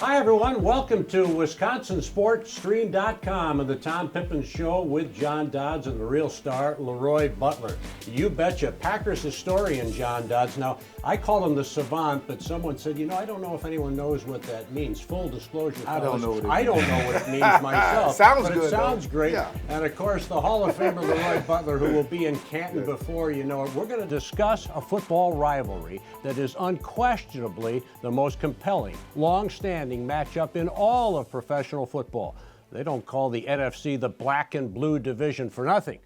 Hi, everyone. Welcome to WisconsinSportsStream.com and the Tom Pipines Show with John Dodds and the real star, LeRoy Butler. You betcha. Packers historian, John Dodds. Now, I call him the savant, but someone said, I don't know if anyone knows what that means. Full disclosure, fellas, I don't know what it means. I don't know what it means myself. Sounds but good, it sounds though. great. Yeah. And, of course, the Hall of Famer, LeRoy Butler, who will be in Canton before you know it. We're going to discuss a football rivalry that is unquestionably the most compelling, long-standing matchup in all of professional football. They don't call the NFC the black and blue division for nothing.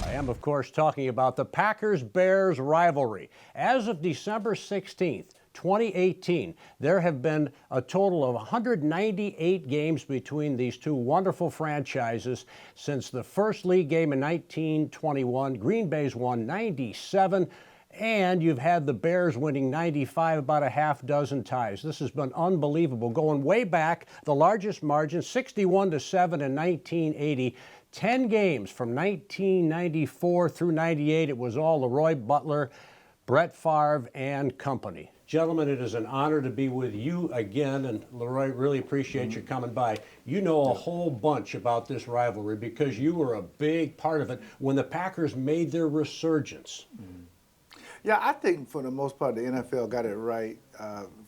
I am, of course, talking about the Packers-Bears rivalry. As of December 16th, 2018, there have been a total of 198 games between these two wonderful franchises since the first league game in 1921. Green Bay's won 97. And you've had the Bears winning 95, about a half dozen ties. This has been unbelievable. Going way back, the largest margin, 61-7 in 1980. 10 games from 1994 through 98. It was all LeRoy Butler, Brett Favre, and company. Gentlemen, it is an honor to be with you again, and LeRoy, really appreciate you coming by. You know a whole bunch about this rivalry because you were a big part of it when the Packers made their resurgence. Yeah, I think for the most part the NFL got it right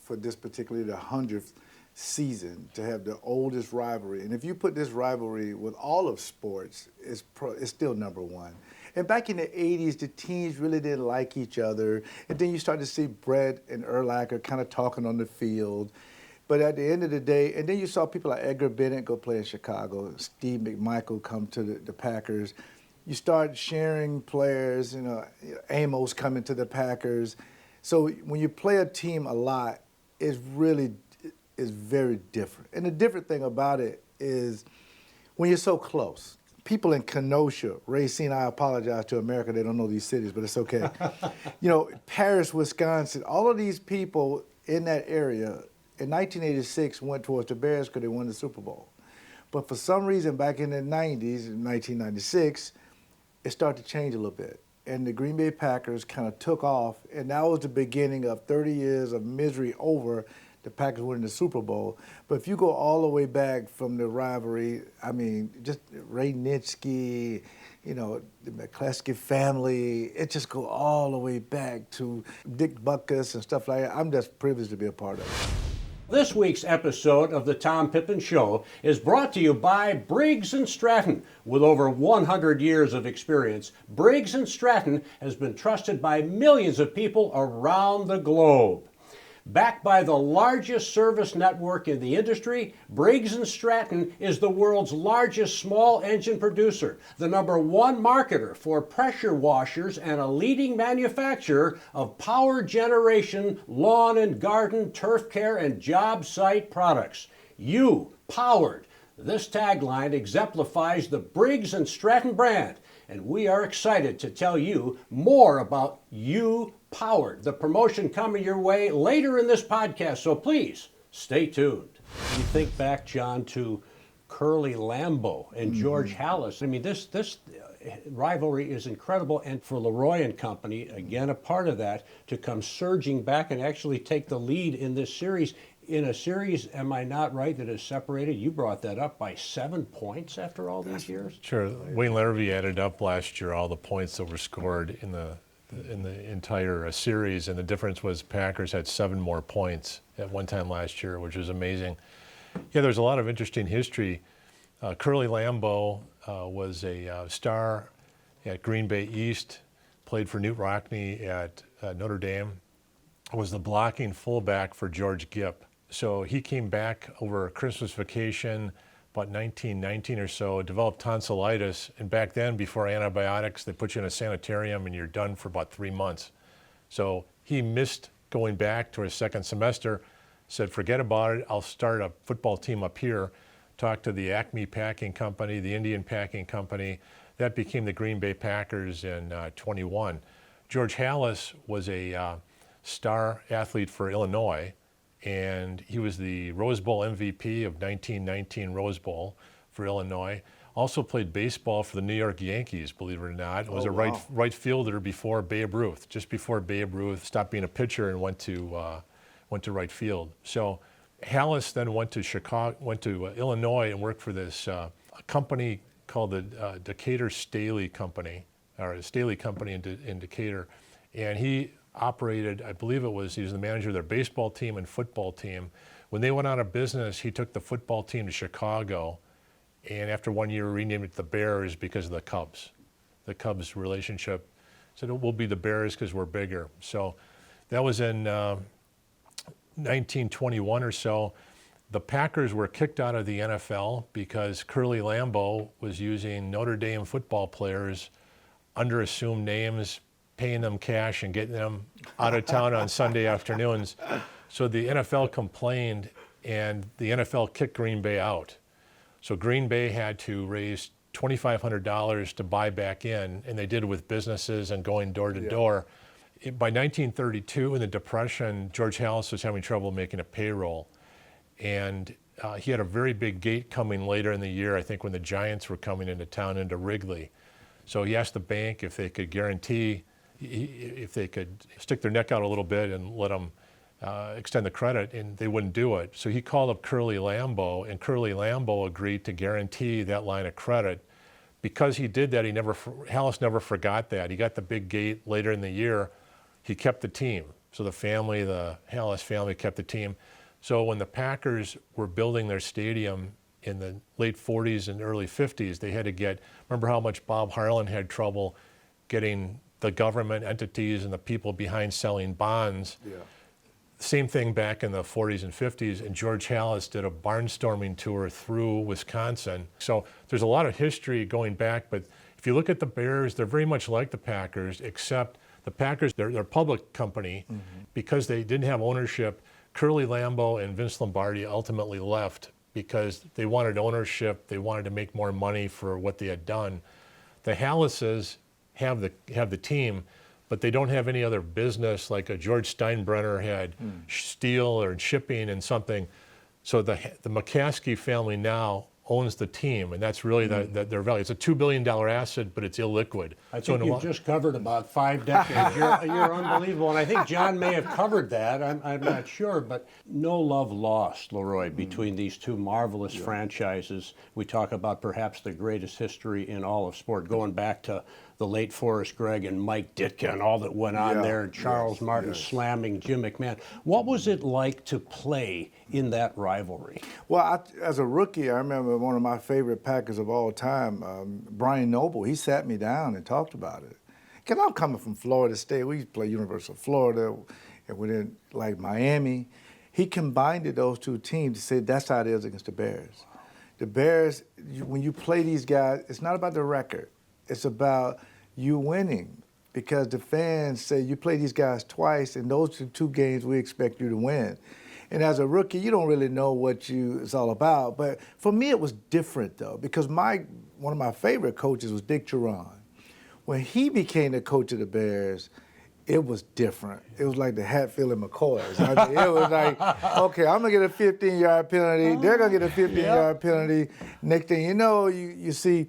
for this particularly the 100th season to have the oldest rivalry. And if you put this rivalry with all of sports, it's still number one. And back in the 80s, the teams really didn't like each other. And then you start to see Brett and Urlacher kind of talking on the field. But at the end of the day, and then you saw people like Edgar Bennett go play in Chicago, Steve McMichael come to the Packers. You start sharing players, Amos coming to the Packers. So when you play a team a lot, it's very different. And the different thing about it is when you're so close. People in Kenosha, Racine, I apologize to America, they don't know these cities, but it's okay. Paris, Wisconsin, all of these people in that area in 1986 went towards the Bears because they won the Super Bowl. But for some reason back in the 90s, in 1996, it started to change a little bit. And the Green Bay Packers kind of took off, and that was the beginning of 30 years of misery over the Packers winning the Super Bowl. But if you go all the way back from the rivalry, I mean, just Ray Nitschke, the McCleskey family, it just go all the way back to Dick Butkus and stuff like that. I'm just privileged to be a part of it. This week's episode of the Tom Pipines Show is brought to you by Briggs Stratton. With over 100 years of experience, Briggs Stratton has been trusted by millions of people around the globe. Backed by the largest service network in the industry, Briggs Stratton is the world's largest small engine producer, the #1 marketer for pressure washers, and a leading manufacturer of power generation, lawn and garden, turf care, and job site products. You powered. This tagline exemplifies the Briggs Stratton brand, and we are excited to tell you more about You Powered, the promotion coming your way later in this podcast, so please stay tuned. You think back, John, to Curly Lambeau and George Halas. I mean, this rivalry is incredible, and for LeRoy and company, again, a part of that, to come surging back and actually take the lead in this series. In a series, am I not right, that is separated, you brought that up, by 7 points after all these years? Sure. Wayne Larrabee added up last year all the points that were scored in the entire series, and the difference was Packers had 7 more points at one time last year, which was amazing. Yeah, there's a lot of interesting history. Curly Lambeau was a star at Green Bay East, played for Newt Rockne at Notre Dame, was the blocking fullback for George Gipp. So he came back over Christmas vacation, about 1919 or so, developed tonsillitis, and back then, before antibiotics, they put you in a sanitarium and you're done for about 3 months. So he missed going back to his second semester, said, forget about it, I'll start a football team up here, talked to the Acme Packing Company, the Indian Packing Company. That became the Green Bay Packers in 21. George Halas was a star athlete for Illinois, and he was the Rose Bowl MVP of 1919 Rose Bowl for Illinois. Also played baseball for the New York Yankees, believe it or not. Was a right fielder before Babe Ruth, just before Babe Ruth stopped being a pitcher and went to right field. So Halas then went to Illinois and worked for this a company called the Decatur Staley Company, or the Staley Company in Decatur, and he operated, I believe he was the manager of their baseball team and football team. When they went out of business, he took the football team to Chicago, and after 1 year renamed it the Bears because of the Cubs. The Cubs relationship. Said we'll be the Bears because we're bigger. So that was in 1921 or so. The Packers were kicked out of the NFL because Curly Lambeau was using Notre Dame football players under assumed names, paying them cash and getting them out of town on Sunday afternoons. So the NFL complained, and the NFL kicked Green Bay out. So Green Bay had to raise $2,500 to buy back in, and they did it with businesses and going door to door. By 1932, in the Depression, George Halas was having trouble making a payroll. And he had a very big gate coming later in the year, I think when the Giants were coming into town, into Wrigley. So he asked the bank if they could guarantee, if they could stick their neck out a little bit and let him extend the credit, and they wouldn't do it. So he called up Curly Lambeau, and Curly Lambeau agreed to guarantee that line of credit. Because he did that, Halas never forgot that. He got the big gate later in the year. He kept the team. So the Halas family kept the team. So when the Packers were building their stadium in the late 40s and early 50s, they had to remember how much Bob Harlan had trouble getting the government entities and the people behind selling bonds. Yeah. Same thing back in the 40s and 50s, and George Halas did a barnstorming tour through Wisconsin. So there's a lot of history going back, but if you look at the Bears, they're very much like the Packers, except the Packers, they're a public company. Because they didn't have ownership. Curly Lambeau and Vince Lombardi ultimately left because they wanted ownership. They wanted to make more money for what they had done. The Halases have the team, but they don't have any other business like a George Steinbrenner had steel or shipping and something. So the McCaskey family now owns the team, and that's really their value. It's a $2 billion asset, but it's illiquid. I think you've just covered about 5 decades. You're unbelievable, and I think John may have covered that. I'm not sure, but no love lost, LeRoy, between these two marvelous franchises. We talk about perhaps the greatest history in all of sport, going back to the late Forrest Gregg and Mike Ditka and all that went on there, and Charles Martin slamming Jim McMahon. What was it like to play in that rivalry? Well, as a rookie, I remember one of my favorite Packers of all time, Brian Noble. He sat me down and talked about it. Because I'm coming from Florida State. We used to play University of Florida, and we didn't like Miami. He combined those two teams to say that's how it is against the Bears. The Bears, when you play these guys, it's not about the record. It's about you winning, because the fans say you play these guys twice, and those are 2 games we expect you to win. And as a rookie, you don't really know what it's all about. But for me, it was different, though, because one of my favorite coaches was Dick Duran. When he became the coach of the Bears, it was different. It was like the Hatfield and McCoys. I mean, it was like, okay, I'm going to get a 15-yard penalty. They're going to get a 15-yard penalty. Next thing you know, you see,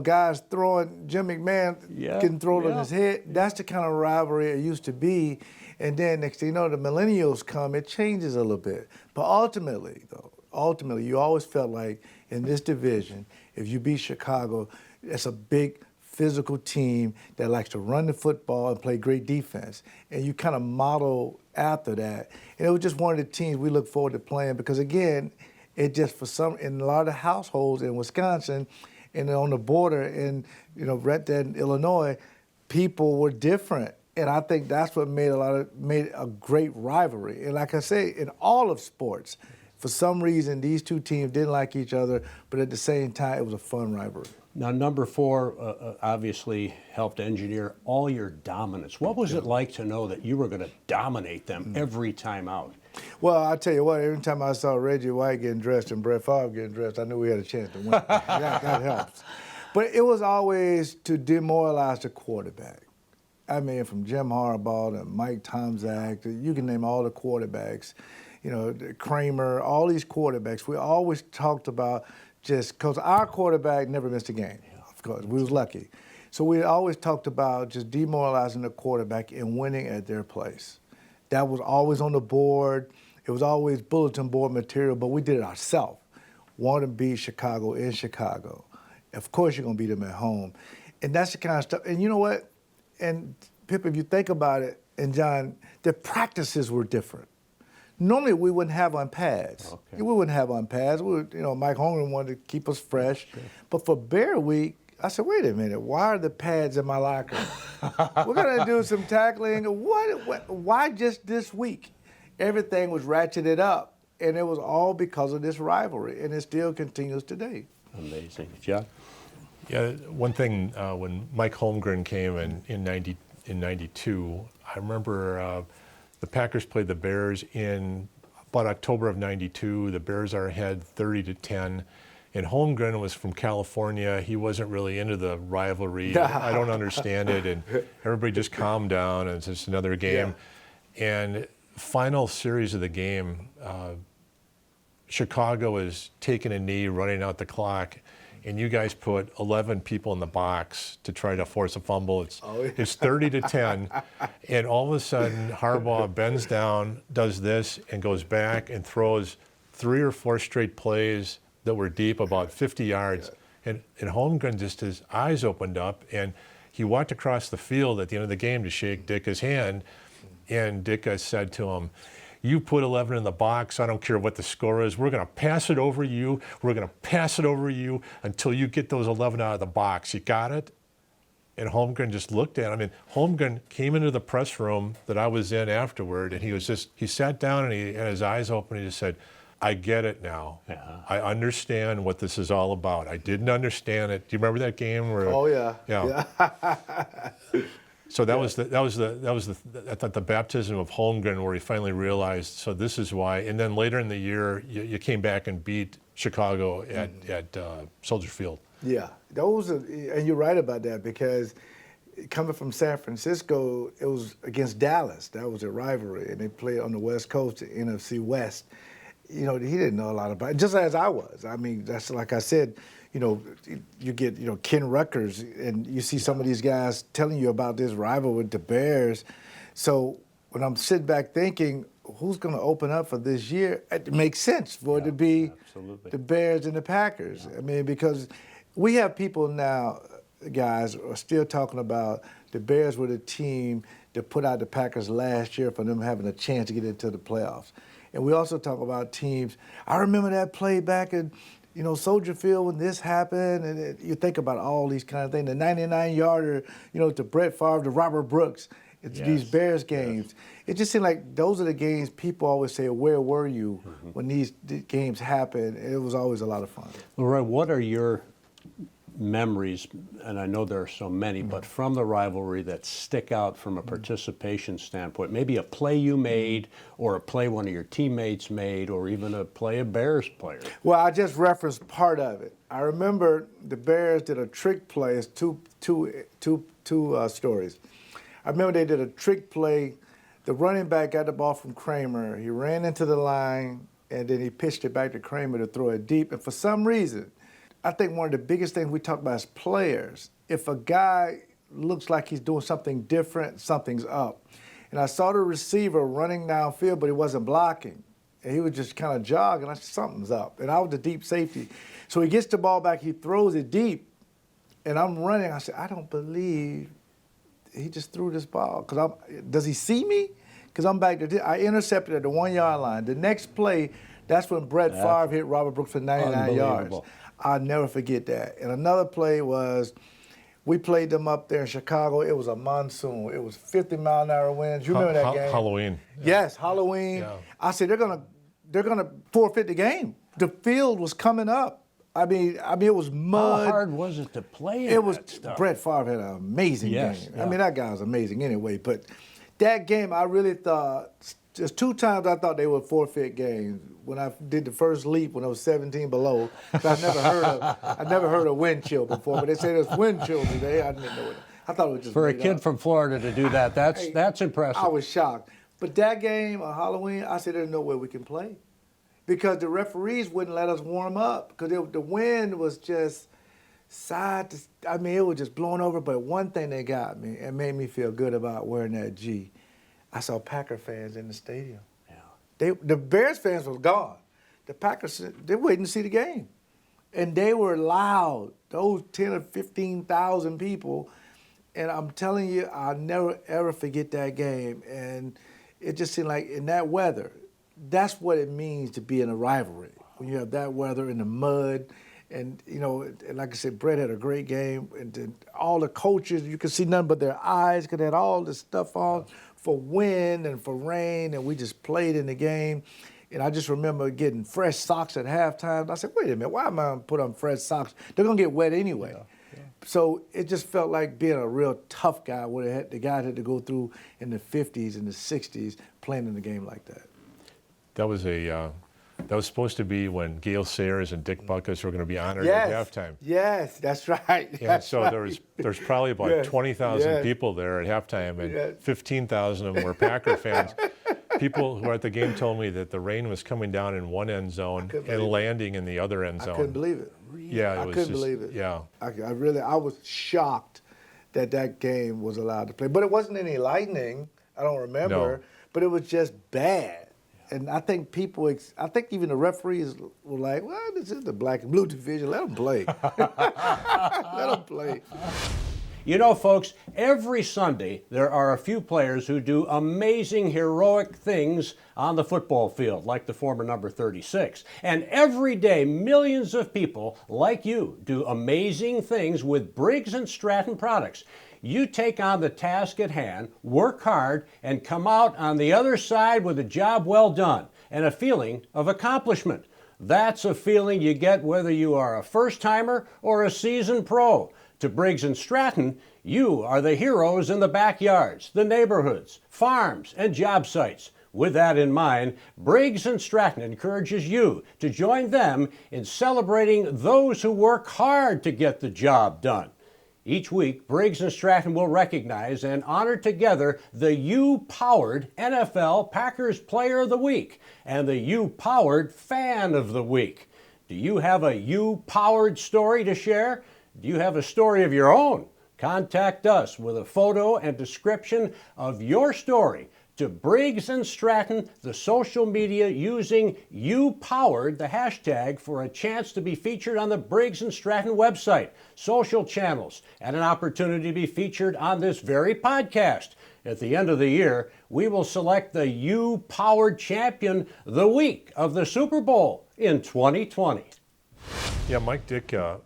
guys throwing, Jim McMahon getting thrown on his head. That's the kind of rivalry it used to be. And then next thing you know, the millennials come, it changes a little bit. But ultimately, you always felt like in this division, if you beat Chicago, it's a big physical team that likes to run the football and play great defense. And you kind of model after that. And it was just one of the teams we look forward to playing because, again, it just in a lot of the households in Wisconsin and on the border in, right there in Illinois, people were different. And I think that's what made a great rivalry. And like I say, in all of sports, for some reason, these two teams didn't like each other, but at the same time, it was a fun rivalry. Now, number 4 obviously helped engineer all your dominance. What was it like to know that you were going to dominate them every time out? Well, I tell you what, every time I saw Reggie White getting dressed and Brett Favre getting dressed, I knew we had a chance to win. that helps. But it was always to demoralize the quarterback. I mean, from Jim Harbaugh to Mike Tomczak, you can name all the quarterbacks, Kramer, all these quarterbacks. We always talked about just because our quarterback never missed a game, of course. We was lucky. So we always talked about just demoralizing the quarterback and winning at their place. That was always on the board. It was always bulletin board material, but we did it ourselves. Want to beat Chicago in Chicago. Of course you're going to beat them at home. And that's the kind of stuff. And you know what? And Pip, if you think about it, and John, the practices were different. Normally we wouldn't have on pads. Okay. We wouldn't have on pads. Mike Holmgren wanted to keep us fresh. Sure. But for Bear Week, I said, wait a minute, why are the pads in my locker? We're going to do some tackling. Why just this week? Everything was ratcheted up, and it was all because of this rivalry, and it still continues today. Amazing. John? Yeah, one thing, when Mike Holmgren came in 92, I remember the Packers played the Bears in about October of 92. The Bears are ahead 30-10. And Holmgren was from California. He wasn't really into the rivalry. I don't understand it. And everybody just calmed down, and it's just another game. Yeah. And final series of the game, Chicago is taking a knee, running out the clock, and you guys put 11 people in the box to try to force a fumble. It's 30-10, and all of a sudden Harbaugh bends down, does this, and goes back and throws 3 or 4 straight plays that were deep, about 50 yards. And Holmgren, just his eyes opened up, and he walked across the field at the end of the game to shake Ditka's hand, and Ditka said to him, you put 11 in the box, I don't care what the score is, we're going to pass it over you, we're going to pass it over you until you get those 11 out of the box. You got it? And Holmgren just looked at him, and Holmgren came into the press room that I was in afterward, and he sat down and he had his eyes open, and he just said, I get it now. Yeah. I understand what this is all about. I didn't understand it. Do you remember that game where? Oh yeah. Yeah. So that was I thought the baptism of Holmgren, where he finally realized. So this is why. And then later in the year, you came back and beat Chicago at Soldier Field. Yeah, and you're right about that, because coming from San Francisco, it was against Dallas. That was a rivalry, and they played on the West Coast, the NFC West. He didn't know a lot about it, just as I was. I mean, that's like I said, you get, Ken Ruckers, and you see some of these guys telling you about this rivalry with the Bears. So when I'm sitting back thinking, who's going to open up for this year, it makes sense for it to be the Bears and the Packers. Yeah. I mean, because we have people now, guys, are still talking about the Bears were the team that put out the Packers last year for them having a chance to get into the playoffs. And we also talk about teams. I remember that play back in, Soldier Field when this happened, and you think about all these kind of things. The 99-yarder, to Brett Favre, to Robert Brooks, these Bears games. It just seemed like those are the games people always say, where were you when these games happened? It was always a lot of fun. LeRoy, what are your memories, and I know there are so many, but from the rivalry that stick out from a participation standpoint? Maybe a play you made, or a play one of your teammates made, or even a play a Bears player. Well, I just referenced part of it. I remember the Bears did a trick play. It's two stories. I remember they did a trick play. The running back got the ball from Kramer. He ran into the line, and then he pitched it back to Kramer to throw it deep. And for some reason, I think one of the biggest things we talk about as players, if a guy looks like he's doing something different, something's up. And I saw the receiver running downfield, but he wasn't blocking. And he was just kind of jogging. I said, something's up. And I was the deep safety. So he gets the ball back, he throws it deep, and I'm running. I said, I don't believe he just threw this ball. Does he see me? Because I'm back there. I intercepted at the 1-yard line. The next play, that's when Brett Favre hit Robert Brooks for 99 yards. I'll never forget that. And another play was, we played them up there in Chicago. It was a monsoon. It was 50-mile-an-hour winds. You remember that game? Halloween. Yes, Halloween. Yeah. I said, they're gonna forfeit the game. The field was coming up. I mean, it was mud. How hard was it to play in It was. that stuff? Brett Favre had an amazing game. Yeah. I mean, that guy was amazing anyway. But that game, I really thought, just 2 times I thought they would forfeit games. When I did the first leap when I was 17 below, I never heard of wind chill before, but they said there's wind chill today. I didn't know it. I thought it was just for a kid from Florida to do that. That's impressive. I was shocked. But that game on Halloween, I said there's no way we can play, because the referees wouldn't let us warm up, because the wind was just side to. I mean, it was just blowing over. But one thing that got me and made me feel good about wearing that G, I saw Packer fans in the stadium. The Bears fans was gone. The Packers, they waiting to see the game. And they were loud, those 10 or 15,000 people. And I'm telling you, I'll never, ever forget that game. And it just seemed like in that weather, that's what it means to be in a rivalry. When you have that weather in the mud. And, you know, and like I said, Brett had a great game. And then all the coaches, you could see nothing but their eyes because they had all this stuff on for wind and for rain. And we just played in the game. And I just remember getting fresh socks at halftime. I said, wait a minute, why am I going to put on fresh socks? They're going to get wet anyway. Yeah. So it just felt like being a real tough guy where the guy had to go through in the 50s and the 60s playing in the game like that. That was supposed to be when Gale Sayers and Dick Butkus were going to be honored at halftime. Yes, that's right. And so there's probably about 20,000 people there at halftime, and 15,000 of them were Packer fans. People who were at the game told me that the rain was coming down in one end zone and landing in the other end zone. I couldn't believe it. Yeah, I couldn't believe it. Yeah. I was shocked that game was allowed to play. But it wasn't any lightning, I don't remember, but it was just bad. And I think even the referees were like, well, this is the black and blue division. Let them play. Let them play. You know, folks, every Sunday there are a few players who do amazing, heroic things on the football field, like the former number 36. And every day, millions of people like you do amazing things with Briggs & Stratton products. You take on the task at hand, work hard, and come out on the other side with a job well done and a feeling of accomplishment. That's a feeling you get whether you are a first-timer or a seasoned pro. To Briggs & Stratton, you are the heroes in the backyards, the neighborhoods, farms, and job sites. With that in mind, Briggs & Stratton encourages you to join them in celebrating those who work hard to get the job done. Each week, Briggs & Stratton will recognize and honor together the U-Powered NFL Packers Player of the Week and the U-Powered Fan of the Week. Do you have a U-Powered story to share? Do you have a story of your own? Contact us with a photo and description of your story to Briggs & Stratton, the social media using U-Powered, the hashtag, for a chance to be featured on the Briggs & Stratton website, social channels, and an opportunity to be featured on this very podcast. At the end of the year, we will select the U-Powered champion the week of the Super Bowl in 2020. Yeah, Mike Ditka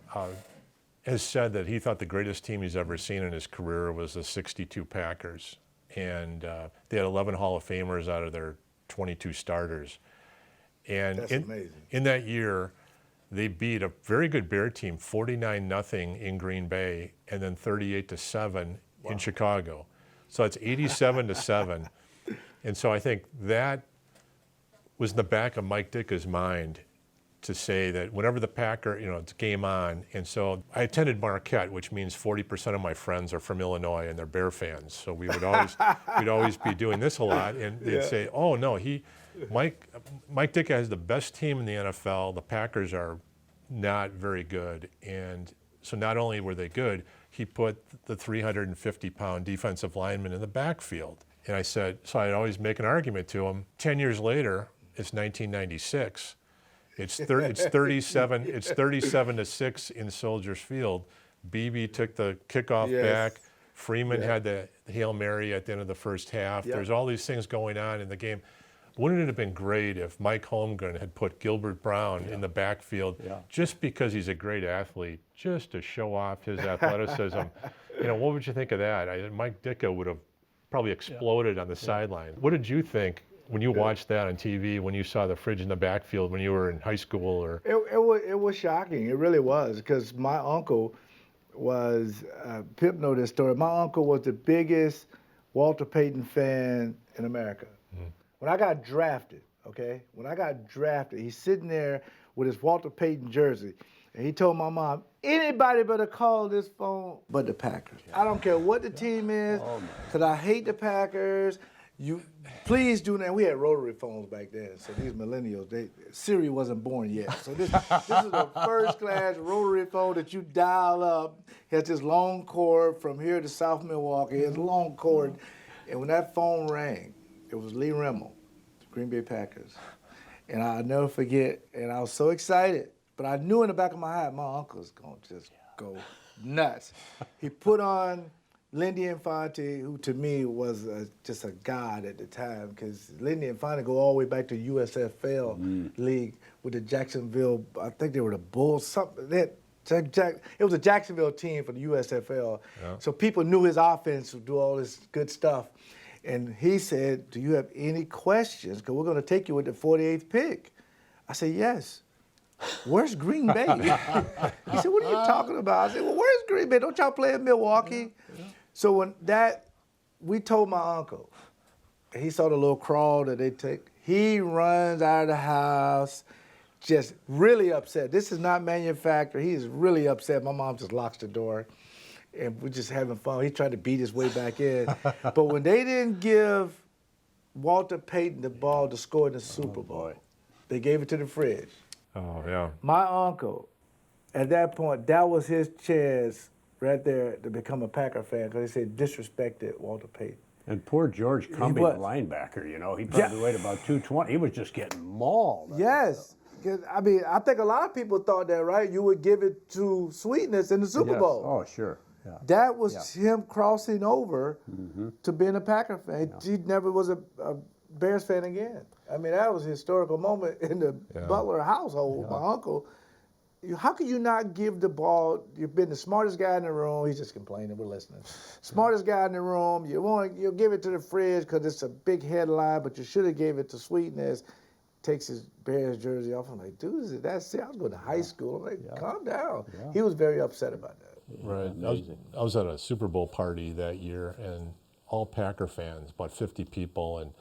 has said that he thought the greatest team he's ever seen in his career was the '62 Packers. And they had 11 Hall of Famers out of their 22 starters. And That's amazing. In that year, they beat a very good Bear team, 49-0 in Green Bay, and then 38-7 in Chicago. So it's 87-7. And so I think that was in the back of Mike Ditka's mind to say that whenever the Packer, it's game on. And so I attended Marquette, which means 40% of my friends are from Illinois and they're Bear fans. So we would always, we'd always be doing this a lot. And they'd say, oh no, Mike Ditka has the best team in the NFL. The Packers are not very good. And so not only were they good, he put the 350-pound defensive lineman in the backfield. And I said, so I'd always make an argument to him. 10 years later, it's 1996. It's 37-6 in Soldiers Field. Beebe took the kickoff back. Freeman had the Hail Mary at the end of the first half. There's all these things going on in the game. Wouldn't it have been great if Mike Holmgren had put Gilbert Brown in the backfield just because he's a great athlete, just to show off his athleticism? What would you think of that? Mike Ditka would have probably exploded on the sideline. What did you think when you watched that on TV, when you saw the fridge in the backfield when you were in high school? Or It was shocking. It really was, because my uncle was, Pip know this story, my uncle was the biggest Walter Payton fan in America. Mm-hmm. When I got drafted, he's sitting there with his Walter Payton jersey, and he told my mom, anybody better call this phone but the Packers. I don't care what the team is, because I hate the Packers. You please do not. We had rotary phones back then, so these millennials, Siri wasn't born yet. So this is a first-class rotary phone that you dial up. It has this long cord from here to South Milwaukee. It's a long cord, and when that phone rang, it was Lee Rimmel Green Bay Packers. And I'll never forget, and I was so excited, but I knew in the back of my head my uncle's going to just go nuts. He put on Lindy Infante, who to me was just a god at the time, because Lindy Infante go all the way back to USFL League with the Jacksonville, I think they were the Bulls, something. It was a Jacksonville team for the USFL. Yeah. So people knew his offense would do all this good stuff. And he said, do you have any questions? Because we're going to take you with the 48th pick. I said, yes. Where's Green Bay? He said, what are you talking about? I said, well, where's Green Bay? Don't y'all play in Milwaukee? Yeah. So when we told my uncle, and he saw the little crawl that they take, he runs out of the house, just really upset. This is not manufactured. He is really upset. My mom just locks the door. And we're just having fun. He tried to beat his way back in. But when they didn't give Walter Payton the ball to score in the Super Bowl, they gave it to the fridge. Oh, yeah. My uncle, at that point, that was his chance right there to become a Packer fan, because they said disrespected Walter Payton. And poor George Cumbie, the linebacker, he probably weighed about 220. He was just getting mauled. Yes. I mean, I think a lot of people thought that, right? You would give it to Sweetness in the Super Bowl. Oh, sure. Yeah. That was him crossing over to being a Packer fan. Yeah. He never was a Bears fan again. I mean, that was a historical moment in the Butler household. My uncle, how can you not give the ball? You've been the smartest guy in the room. He's just complaining. We're listening. Smartest guy in the room. You'll give it to the fridge because it's a big headline, but you should have gave it to Sweetness. Takes his Bears jersey off. I'm like, dude, that's it. I was going to high school. I'm like, calm down. Yeah. He was very upset about that. Right. I was at a Super Bowl party that year, and all Packer fans, about 50 people, and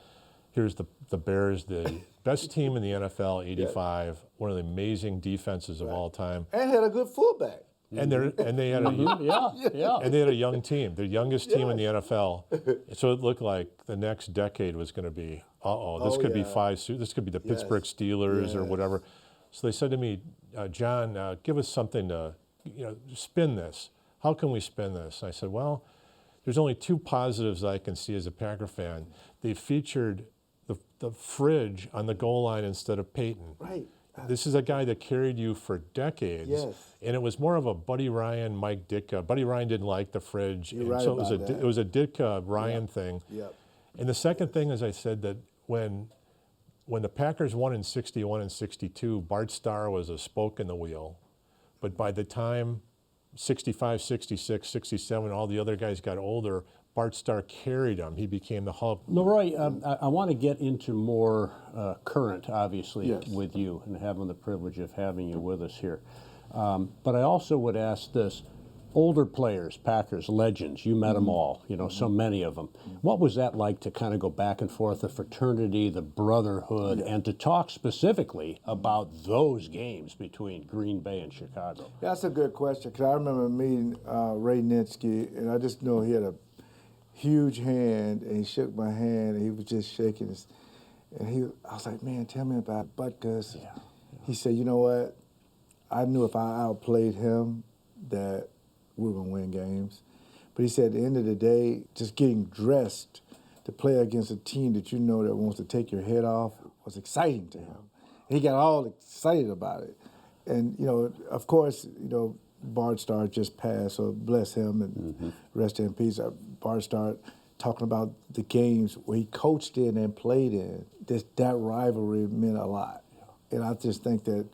here's the Bears, the best team in the NFL, 85, one of the amazing defenses of all time. And had a good fullback. And they had a young team, the youngest team in the NFL. So it looked like the next decade was going to be, this could be this could be the Pittsburgh Steelers or whatever. So they said to me, John, give us something to, spin this. How can we spin this? And I said, well, there's only two positives I can see as a Packer fan. They featured the fridge on the goal line instead of Payton. Right. This is a guy that carried you for decades. Yes. And it was more of a Buddy Ryan, Mike Ditka. Buddy Ryan didn't like the fridge. You're right so about it was a Ditka Ryan thing. Yep. And the second thing is I said that when the Packers won in 61 and 62, Bart Starr was a spoke in the wheel. But by the time 65, 66, 67, all the other guys got older, Bart Starr carried him. He became the Hall. LeRoy, I want to get into more current, obviously, with you and having the privilege of having you with us here. But I also would ask this. Older players, Packers, legends, you met them all, so many of them. What was that like to kind of go back and forth, the fraternity, the brotherhood, and to talk specifically about those games between Green Bay and Chicago? That's a good question, because I remember meeting Ray Nitschke, and I just know he had a huge hand, and he shook my hand, and he was just shaking his, and I was like, man, tell me about Butkus. Yeah. He said, you know what, I knew if I outplayed him that we were going to win games. But he said at the end of the day, just getting dressed to play against a team that that wants to take your head off was exciting to him. And he got all excited about it. And, of course, Bart Starr just passed, so bless him and rest in peace. Bart Starr talking about the games where he coached in and played in. That rivalry meant a lot. And I just think that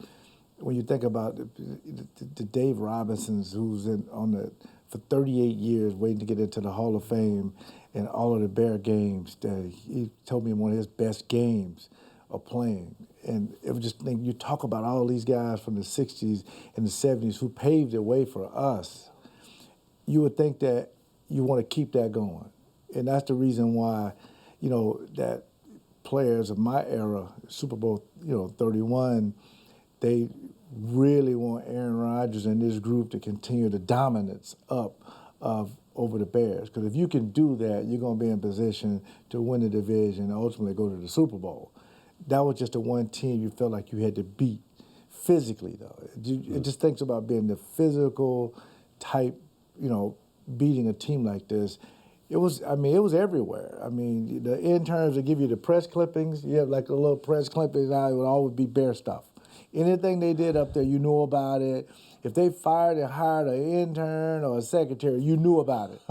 when you think about the Dave Robinsons, who's for 38 years waiting to get into the Hall of Fame, and all of the Bear games, that he told me one of his best games of playing. And it was just, you talk about all these guys from the 60s and the 70s who paved the way for us. You would think that you want to keep that going. And that's the reason why, that players of my era, Super Bowl, 31, they really want Aaron Rodgers and this group to continue the dominance over the Bears. Because if you can do that, you're going to be in position to win the division and ultimately go to the Super Bowl. That was just the one team you felt like you had to beat physically, though. It just thinks about being the physical type, beating a team like this. It was everywhere. I mean, the interns would give you the press clippings. You have like a little press clippings now, it would always be Bear stuff. Anything they did up there, you knew about it. If they fired and hired an intern or a secretary, you knew about it.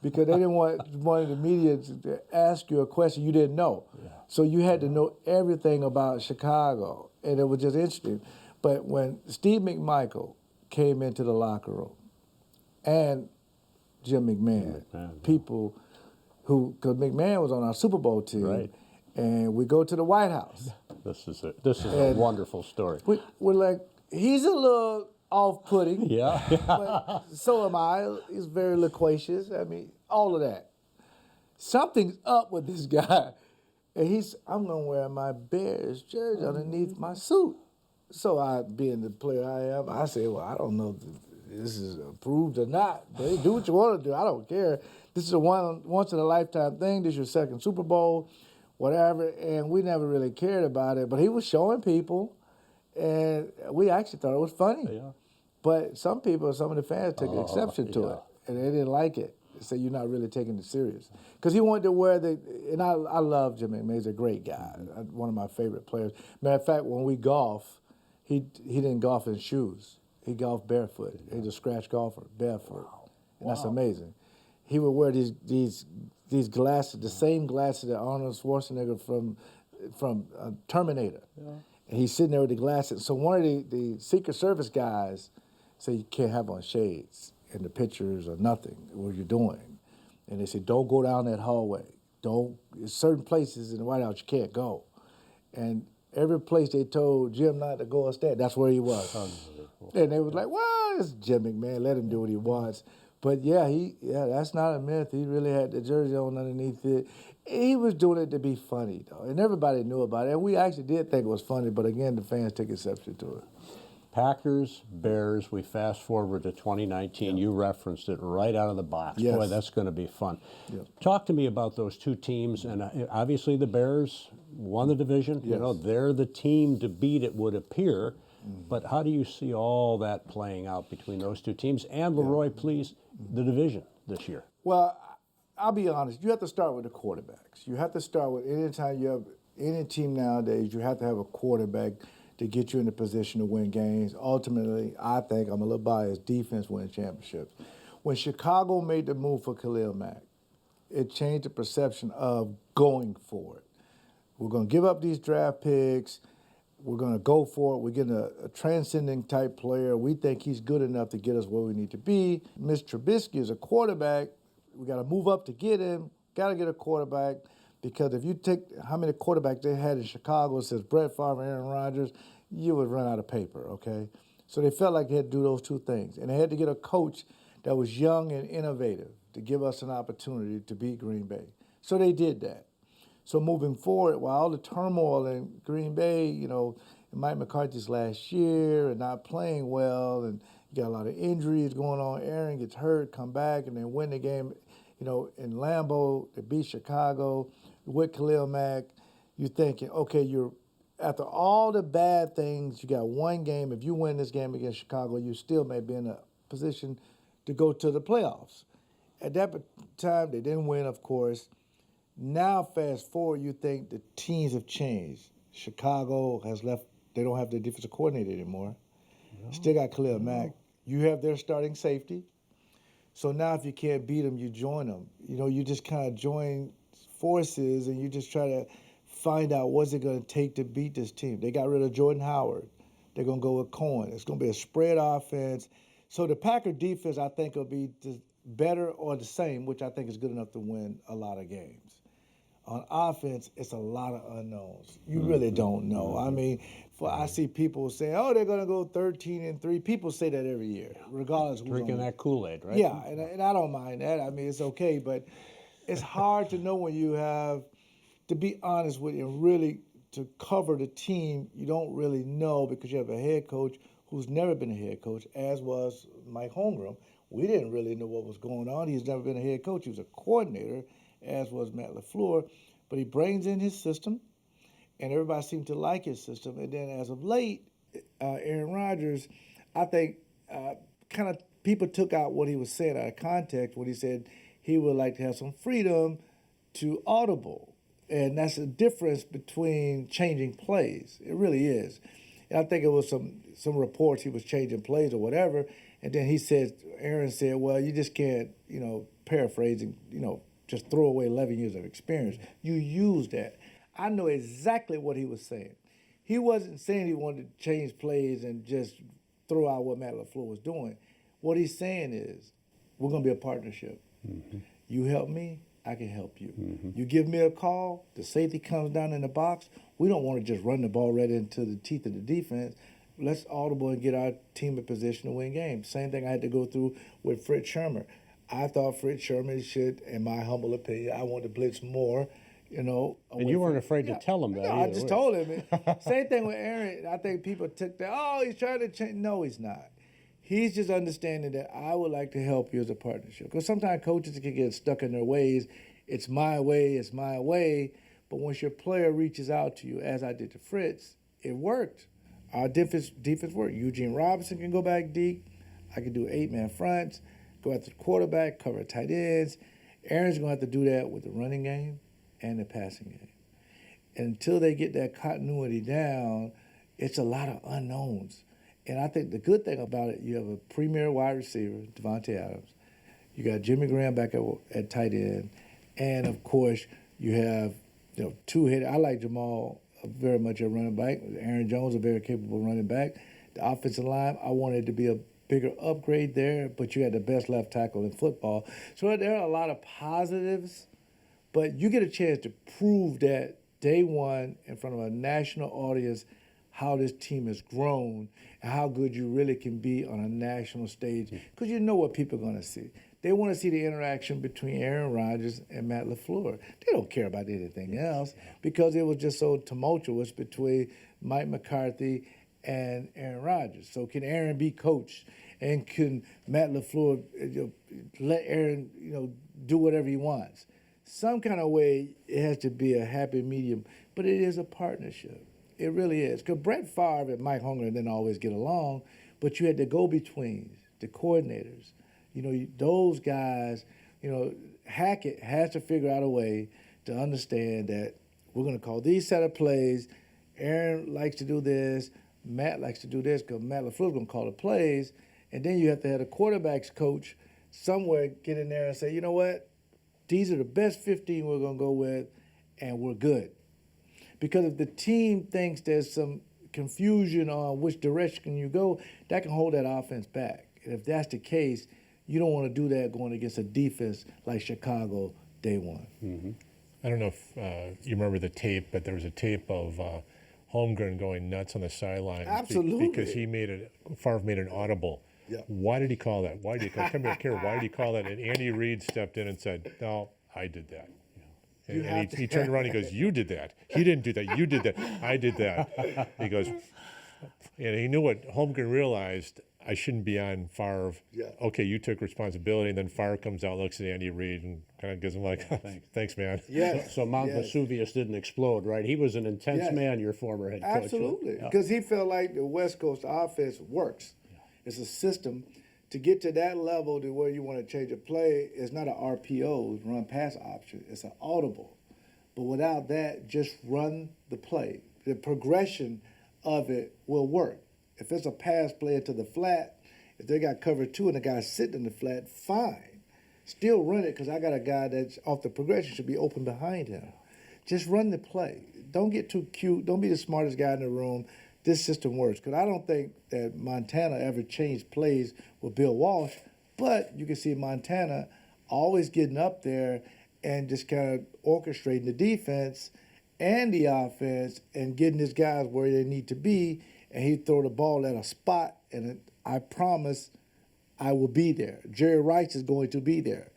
Because they didn't want the media to ask you a question you didn't know. Yeah. So you had to know everything about Chicago, and it was just interesting. But when Steve McMichael came into the locker room, and Jim McMahon, people who, because McMahon was on our Super Bowl team, right. And we go to the White House. This is a wonderful story. We're like, he's a little off-putting. Yeah. But so am I. He's very loquacious. I mean, all of that. Something's up with this guy. And I'm going to wear my Bears jersey underneath my suit. So I, being the player I am, I say, well, I don't know if this is approved or not. But do what you want to do. I don't care. This is a once-in-a-lifetime thing. This is your second Super Bowl, whatever. And we never really cared about it. But he was showing people, and we actually thought it was funny. Yeah. But some of the fans took exception to it, and they didn't like it. They said, you're not really taking it serious. Because he wanted to wear and I love Jim McMahon. He's a great guy, one of my favorite players. Matter of fact, when we golf, he didn't golf in shoes. He golfed barefoot. He's a scratch golfer, barefoot. Wow. And that's amazing. He would wear these glasses, the same glasses that Arnold Schwarzenegger from Terminator. Yeah. And he's sitting there with the glasses. So one of the Secret Service guys said, you can't have on shades in the pictures or nothing, what you're doing. And they said, don't go down that hallway. There's certain places in the White House you can't go. And every place they told Jim not to go or stay, that's where he was. And they was like, well, it's Jim McMahon, let him do what he wants. But yeah, that's not a myth. He really had the jersey on underneath it. He was doing it to be funny, though, and everybody knew about it. And we actually did think it was funny, but again, the fans took exception to it. Packers, Bears, we fast forward to 2019. Yep. You referenced it right out of the box. Yes. Boy, that's going to be fun. Yep. Talk to me about those two teams. And obviously the Bears won the division. Yes. You know, they're the team to beat, it would appear. Mm-hmm. But how do you see all that playing out between those two teams? And LeRoy, please, the division this year. Well, I'll be honest. You have to start with the quarterbacks. You have to start with anytime you have any team nowadays, you have to have a quarterback to get you in a position to win games. Ultimately, I think, I'm a little biased, defense wins championships. When Chicago made the move for Khalil Mack, it changed the perception of going for it. We're going to give up these draft picks. We're going to go for it. We're getting a transcending type player. We think he's good enough to get us where we need to be. Mr. Trubisky is a quarterback. We got to move up to get him. Got to get a quarterback. Because if you take how many quarterbacks they had in Chicago since Brett Favre and Aaron Rodgers, you would run out of paper, okay? So they felt like they had to do those two things. And they had to get a coach that was young and innovative to give us an opportunity to beat Green Bay. So they did that. So moving forward, while all the turmoil in Green Bay, you know, Mike McCarthy's last year and not playing well, and you got a lot of injuries going on. Aaron gets hurt, come back, and then win the game, you know, in Lambeau to beat Chicago. With Khalil Mack, you're thinking, okay, after all the bad things, you got one game. If you win this game against Chicago, you still may be in a position to go to the playoffs. At that time, they didn't win, of course. Now, fast forward, you think the teams have changed. Chicago has left. They don't have their defensive coordinator anymore. No. Still got Khalil Mack. You have their starting safety. So now if you can't beat them, you join them. You know, you just kind of join forces and you just try to find out what's it going to take to beat this team. They got rid of Jordan Howard. They're going to go with Cohen. It's going to be a spread offense. So the Packer defense, I think, will be better or the same, which I think is good enough to win a lot of games. On offense, it's a lot of unknowns. You really don't know. I mean, I see people say, oh, they're going to go 13-3. People say that every year, regardless of who's drinking that Kool-Aid, right? Yeah, and I don't mind that. I mean, it's okay, but it's hard to know when you have, to be honest with you, really to cover the team, you don't really know because you have a head coach who's never been a head coach, as was Mike Holmgren. We didn't really know what was going on. He's never been a head coach. He was a coordinator, as was Matt LaFleur. But he brings in his system, and everybody seemed to like his system. And then as of late, Aaron Rodgers, I think kind of people took out what he was saying out of context when he said he would like to have some freedom to audible. And that's the difference between changing plays. It really is. And I think it was some reports he was changing plays or whatever. And then Aaron said, well, you just can't, paraphrasing, just throw away 11 years of experience. You use that. I know exactly what he was saying. He wasn't saying he wanted to change plays and just throw out what Matt LaFleur was doing. What he's saying is, we're going to be a partnership. Mm-hmm. You help me, I can help you. Mm-hmm. You give me a call, the safety comes down in the box. We don't want to just run the ball right into the teeth of the defense. Let's audible and get our team in position to win games. Same thing I had to go through with Fritz Shermer. I thought Fritz Sherman should, in my humble opinion, I wanted to blitz more. And you weren't afraid to tell him that. No, I just told him. Same thing with Aaron. I think people took that, he's trying to change. No, he's not. He's just understanding that I would like to help you as a partnership. Because sometimes coaches can get stuck in their ways. It's my way, it's my way. But once your player reaches out to you, as I did to Fritz, it worked. Our defense worked. Eugene Robinson can go back deep. I can do 8-man fronts, go after the quarterback, cover tight ends. Aaron's going to have to do that with the running game and the passing game. And until they get that continuity down, it's a lot of unknowns. And I think the good thing about it, you have a premier wide receiver, Devontae Adams. You got Jimmy Graham back at tight end. And, of course, you have two-headed. I like Jamal very much at running back. Aaron Jones, a very capable running back. The offensive line, I wanted to be a bigger upgrade there, but you had the best left tackle in football. So there are a lot of positives. But you get a chance to prove that day one in front of a national audience how this team has grown and how good you really can be on a national stage, because you know what people are going to see. They want to see the interaction between Aaron Rodgers and Matt LaFleur. They don't care about anything else because it was just so tumultuous between Mike McCarthy and Aaron Rodgers. So can Aaron be coached, and can Matt LaFleur let Aaron do whatever he wants? Some kind of way it has to be a happy medium, but it is a partnership. It really is. Because Brett Favre and Mike Holmgren didn't always get along, but you had the go-betweens, the coordinators. Those guys, Hackett has to figure out a way to understand that we're going to call these set of plays. Aaron likes to do this. Matt likes to do this because Matt LaFleur's going to call the plays. And then you have to have the quarterback's coach somewhere get in there and say, you know what? These are the best 15 we're going to go with, and we're good. Because if the team thinks there's some confusion on which direction you go, that can hold that offense back. And if that's the case, you don't want to do that going against a defense like Chicago day one. Mm-hmm. I don't know if you remember the tape, but there was a tape of Holmgren going nuts on the sideline. Absolutely. Because Favre made an audible. Yeah. Why did he call that? Why did he call? Come here, Kara. Why did he call that? And Andy Reid stepped in and said, "No, I did that." And he turned around. He goes, "You did that. He didn't do that. You did that. I did that." He goes, and he knew what Holmgren realized. I shouldn't be on Favre. Yeah. Okay, you took responsibility, and then Favre comes out, looks at Andy Reid, and kind of gives him like, "Thanks, man." Yes. So Mount Vesuvius didn't explode, right? He was an intense man, your former head coach. Absolutely, because he felt like the West Coast offense works. Yeah. It's a system. To get to that level to where you want to change a play, it's not an RPO, run pass option. It's an audible. But without that, just run the play. The progression of it will work. If it's a pass play to the flat, if they got cover two and the guy's sitting in the flat, fine. Still run it because I got a guy that's off the progression, should be open behind him. Just run the play. Don't get too cute. Don't be the smartest guy in the room. This system works. Because I don't think that Montana ever changed plays with Bill Walsh, but you can see Montana always getting up there and just kind of orchestrating the defense and the offense and getting his guys where they need to be, and he'd throw the ball at a spot, and I promise I will be there. Jerry Rice is going to be there.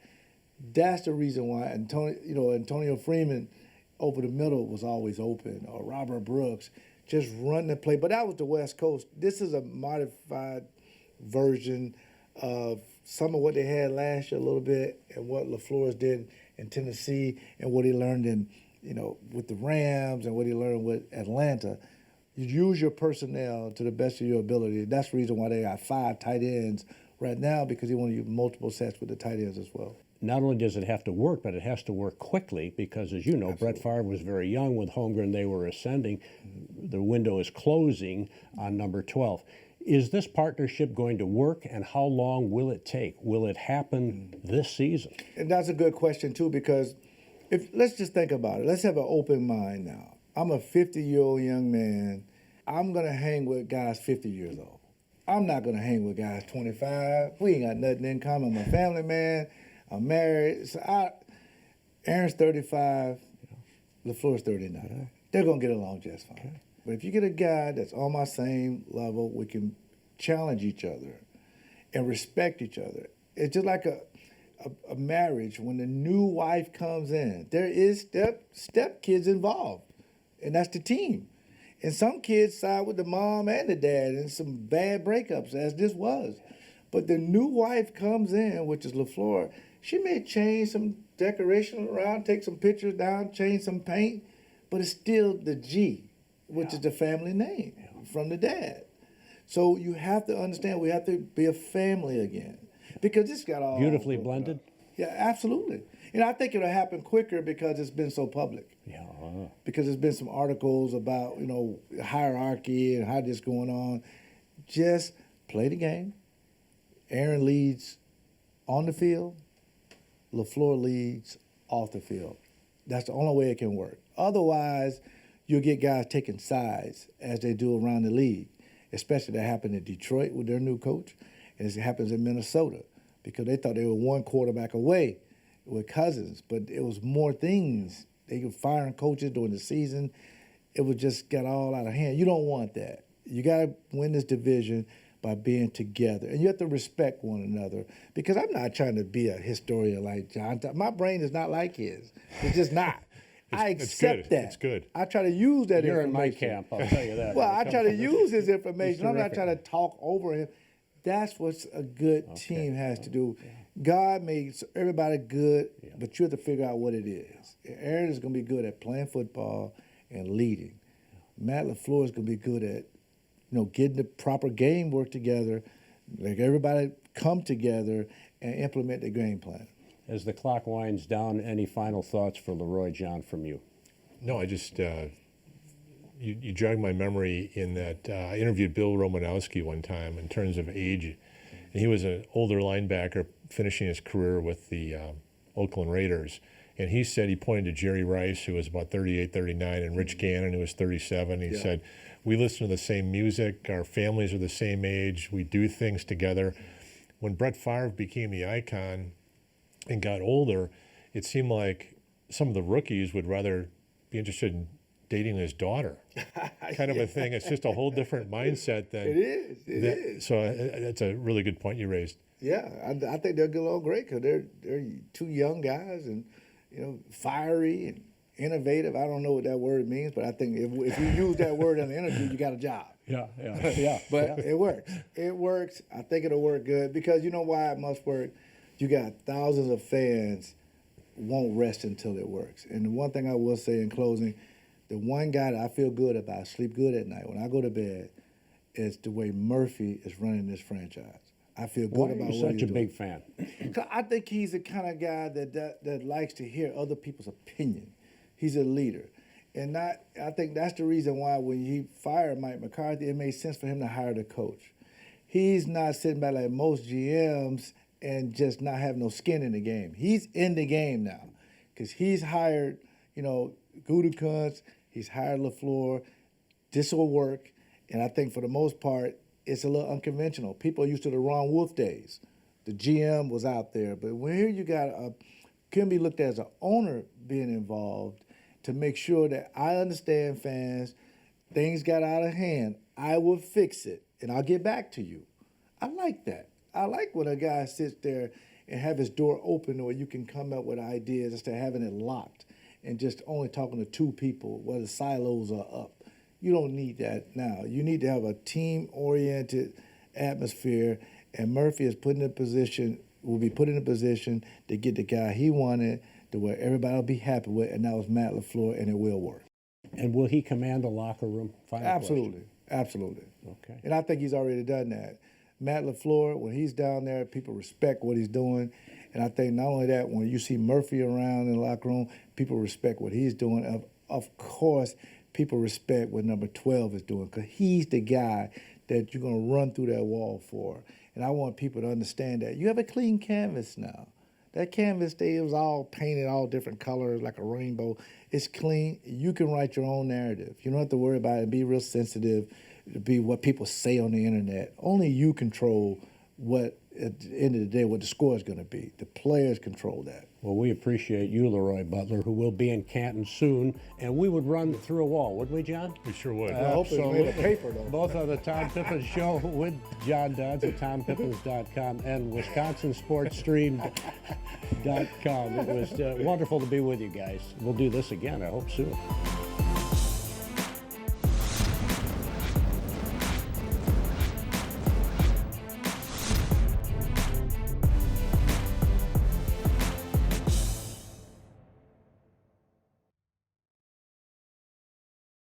That's the reason why Antonio Freeman over the middle was always open, or Robert Brooks. Just run the play. But that was the West Coast. This is a modified version of some of what they had last year a little bit, and what LaFleur did in Tennessee, and what he learned in, with the Rams, and what he learned with Atlanta. You use your personnel to the best of your ability. That's the reason why they got 5 tight ends right now, because they want to use multiple sets with the tight ends as well. not only does it have to work, but it has to work quickly because, as you know, Brett Favre was very young with Holmgren. They were ascending. The window is closing on number 12. Is this partnership going to work, and how long will it take? Will it happen this season? And that's a good question, too, because let's just think about it. Let's have an open mind now. I'm a 50-year-old young man. I'm going to hang with guys 50 years old. I'm not going to hang with guys 25. We ain't got nothing in common. I'm a family man. I'm married. So Aaron's 35. LaFleur's 39. They're going to get along just fine. Okay. But if you get a guy that's on my same level, we can challenge each other and respect each other. It's just like a marriage. When the new wife comes in, there is step kids involved, and that's the team. And some kids side with the mom and the dad in some bad breakups, as this was. But the new wife comes in, which is LaFleur. She may change some decoration around, take some pictures down, change some paint, but it's still the G, which is the family name from the dad. So you have to understand we have to be a family again, because this got all beautifully blended. Yeah, absolutely. And I think it'll happen quicker because it's been so public. Yeah. Because there's been some articles about, hierarchy and how this going on. Just play the game. Aaron leads on the field. LaFleur leads off the field. That's the only way it can work. Otherwise, you'll get guys taking sides as they do around the league. Especially that happened in Detroit with their new coach. And it happens in Minnesota because they thought they were one quarterback away with Cousins, but it was more things. They were firing coaches during the season. It was just got all out of hand. You don't want that. You got to win this division by being together. And you have to respect one another, because I'm not trying to be a historian like John Dodds. My brain is not like his. It's just not. I accept that. It's good. I try to use that You're information. in my camp, I'll tell you that. Well, I try to use his information. I'm not terrific. trying to talk over him. That's what a good team has to do. God makes everybody good, but you have to figure out what it is. Aaron is going to be good at playing football and leading. Matt LaFleur is going to be good at, getting the proper game work together, like everybody come together and implement the game plan. As the clock winds down, any final thoughts for LeRoy, John, from you? No, I just, you jogged my memory in that I interviewed Bill Romanowski one time in terms of age. And he was an older linebacker finishing his career with the Oakland Raiders. And he said, he pointed to Jerry Rice, who was about 38, 39, and Rich Gannon, who was 37. He said, we listen to the same music. Our families are the same age. We do things together. When Brett Favre became the icon and got older, it seemed like some of the rookies would rather be interested in dating his daughter, kind of a thing. It's just a whole different mindset than It is. So that's a really good point you raised. Yeah, I think they'll get along great because they're two young guys and fiery and innovative. I don't know what that word means, but I think if you use that word in the interview, you got a job. Yeah. But it works. It works. I think it'll work good because you know why it must work? You got thousands of fans won't rest until it works. And the one thing I will say in closing, the one guy that I feel good about, sleep good at night when I go to bed, is the way Murphy is running this franchise. I feel good Why about are you what such he's a doing. big fan? I think he's the kind of guy that likes to hear other people's opinion. He's a leader. And I think that's the reason why when he fired Mike McCarthy, it made sense for him to hire the coach. He's not sitting back like most GMs and just not have no skin in the game. He's in the game now because he's hired, Gutekunst, he's hired LaFleur. This will work. And I think for the most part, it's a little unconventional. People are used to the Ron Wolf days. The GM was out there. But when here you got can be looked at as an owner being involved to make sure that I understand fans, things got out of hand. I will fix it, and I'll get back to you. I like that. I like when a guy sits there and have his door open where you can come up with ideas instead of having it locked and just only talking to two people where the silos are up. You don't need that now. You need to have a team-oriented atmosphere, and Murphy is will be put in a position to get the guy he wanted to where everybody will be happy with, and that was Matt LaFleur, and it will work. And will he command the locker room? Absolutely. Okay. And I think he's already done that. Matt LaFleur, when he's down there, people respect what he's doing, And I think not only that, when you see Murphy around in the locker room, people respect what he's doing. Of course, people respect what number 12 is doing, because he's the guy that you're going to run through that wall for. And I want people to understand that. You have a clean canvas now. That canvas there was all painted all different colors like a rainbow. It's clean. You can write your own narrative. You don't have to worry about it. Be real sensitive to be what people say on the internet. Only you control what, at the end of the day, what the score is going to be. The players control that. Well, we appreciate you, LeRoy Butler, who will be in Canton soon, and we would run through a wall, wouldn't we, John? We sure would. I hope it's made of paper, though. Both on the Tom Pipines Show with John Dodds at TomPipines.com and WisconsinSportsStream.com. It was wonderful to be with you guys. We'll do this again, I hope, soon.